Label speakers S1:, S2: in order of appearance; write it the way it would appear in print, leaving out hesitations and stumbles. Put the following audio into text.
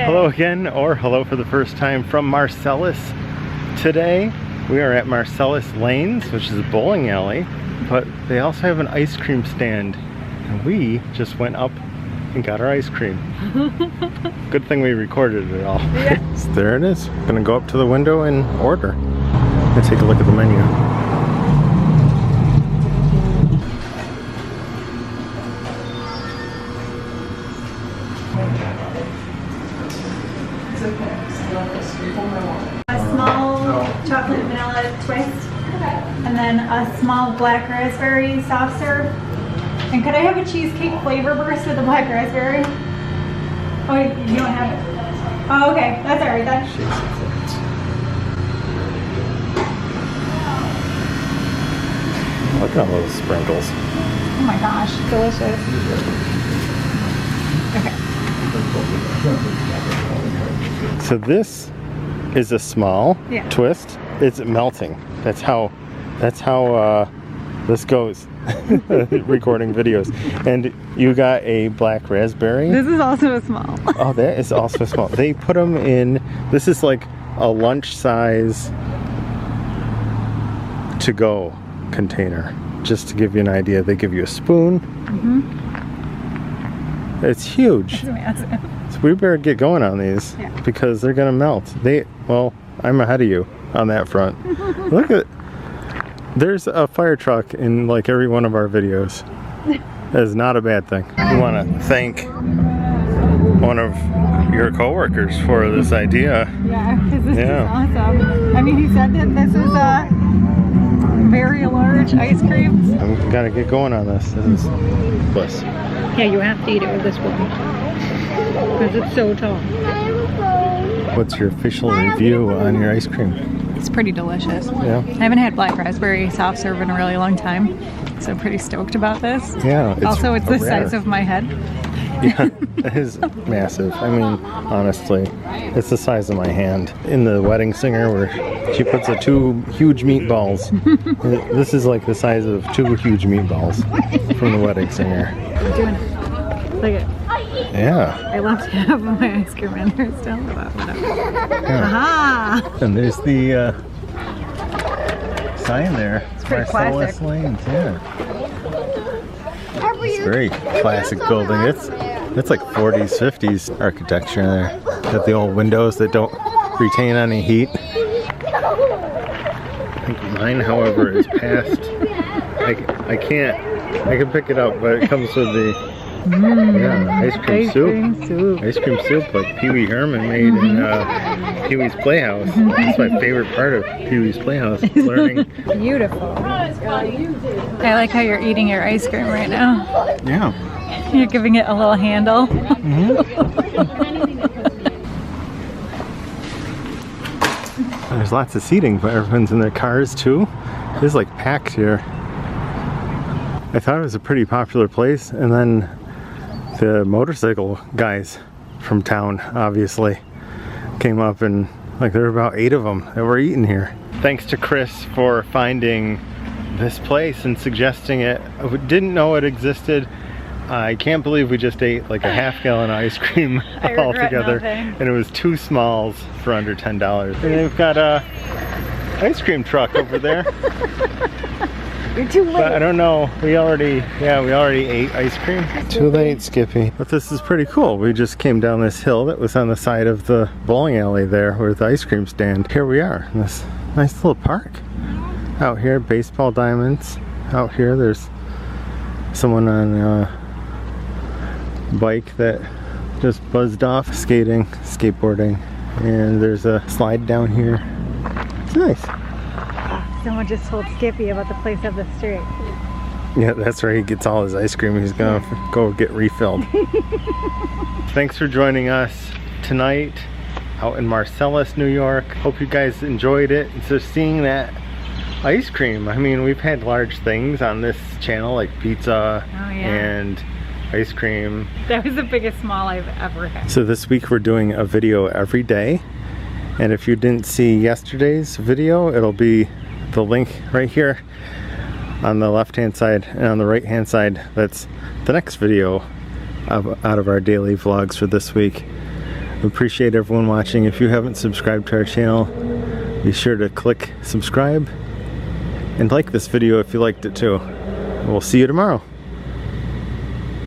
S1: Hello again, or hello for the first time from Marcellus. Today we are at Marcellus Lanes, which is a bowling alley, but they also have an ice cream stand, and we just went up and got our ice cream. Good thing we recorded it all. Yeah. So there it is. I'm gonna go up to the window and order. Let's take a look at the menu.
S2: A small chocolate vanilla twist, and then a small black raspberry soft serve. And could I have a cheesecake flavor burst with the black raspberry? Oh, you don't have it? Oh, okay. That's alright then.
S1: Look at all those sprinkles.
S2: Oh my gosh, delicious. Okay.
S1: So this is a small twist. It's melting. That's how this goes. Recording videos. And you got a black raspberry.
S2: This is also a small.
S1: Oh, that is also small. They put them in, this is like a lunch size to go container. Just to give you an idea, they give you a spoon. It's huge.
S2: It's massive.
S1: So we better get going on these because they're gonna melt. Well, I'm ahead of you on that front. Look at, there's a fire truck in like every one of our videos. That is not a bad thing. We want to thank one of your coworkers for this idea.
S2: Yeah, because this is awesome. I mean, he said that this is a very large ice cream.
S1: I'm gotta get going on this. This is bliss.
S2: Yeah, you have to eat it with this one because it's so tall.
S1: What's your official review on your ice cream?
S2: It's pretty delicious.
S1: Yeah.
S2: I haven't had black raspberry soft serve in a really long time, so I'm pretty stoked about this.
S1: Yeah.
S2: Also, it's the size of my head.
S1: Yeah, it is massive. I mean, honestly, it's the size of my hand. In The Wedding Singer, where she puts the two huge meatballs. This is like the size of two huge meatballs from The Wedding Singer.
S2: I'm doing it. Look at it.
S1: Yeah.
S2: I left half of my ice cream in there still, but whatever.
S1: Yeah.
S2: Aha!
S1: And there's the sign there.
S2: It's pretty
S1: Marcellus
S2: classic.
S1: Lanes, yeah. It's very classic building. It's like 40s, 50s architecture there. Got the old windows that don't retain any heat. I think mine, however, is past. I can pick it up, but it comes with the ice cream soup. Ice cream soup like Pee Wee Herman made in Pee Wee's Playhouse. That's my favorite part of Pee Wee's Playhouse. Learning.
S2: Beautiful. I like how you're eating your ice cream right now.
S1: Yeah.
S2: You're giving it a little handle.
S1: There's lots of seating, but everyone's in their cars too. It's like packed here. I thought it was a pretty popular place, and then the motorcycle guys from town obviously came up, and like there were about 8 of them that were eating here. Thanks to Chris for finding this place and suggesting it. I didn't know it existed. I can't believe we just ate like a half-gallon of ice cream all together, and it was 2 smalls for under $10. And they've got a ice cream truck over there.
S2: You're too late.
S1: But I don't know. We already ate ice cream. Too late, Skippy. But this is pretty cool. We just came down this hill that was on the side of the bowling alley there with the ice cream stand. Here we are in this nice little park. Out here, baseball diamonds. Out here, there's someone on a bike that just buzzed off. Skating, skateboarding. And there's a slide down here. It's nice.
S2: Someone just told Skippy about the place up the street.
S1: Yeah, that's where he gets all his ice cream. He's gonna go get refilled. Thanks for joining us tonight out in Marcellus, New York. Hope you guys enjoyed it. So seeing that ice cream, I mean, we've had large things on this channel like pizza and ice cream. That was the biggest small I've ever had. So this week we're doing a video every day. And if you didn't see yesterday's video, it'll be the link right here on the left hand side, and on the right hand side that's the next video out of our daily vlogs for this week. Appreciate everyone watching. If you haven't subscribed to our channel, be sure to click subscribe and like this video if you liked it too. We'll see you tomorrow.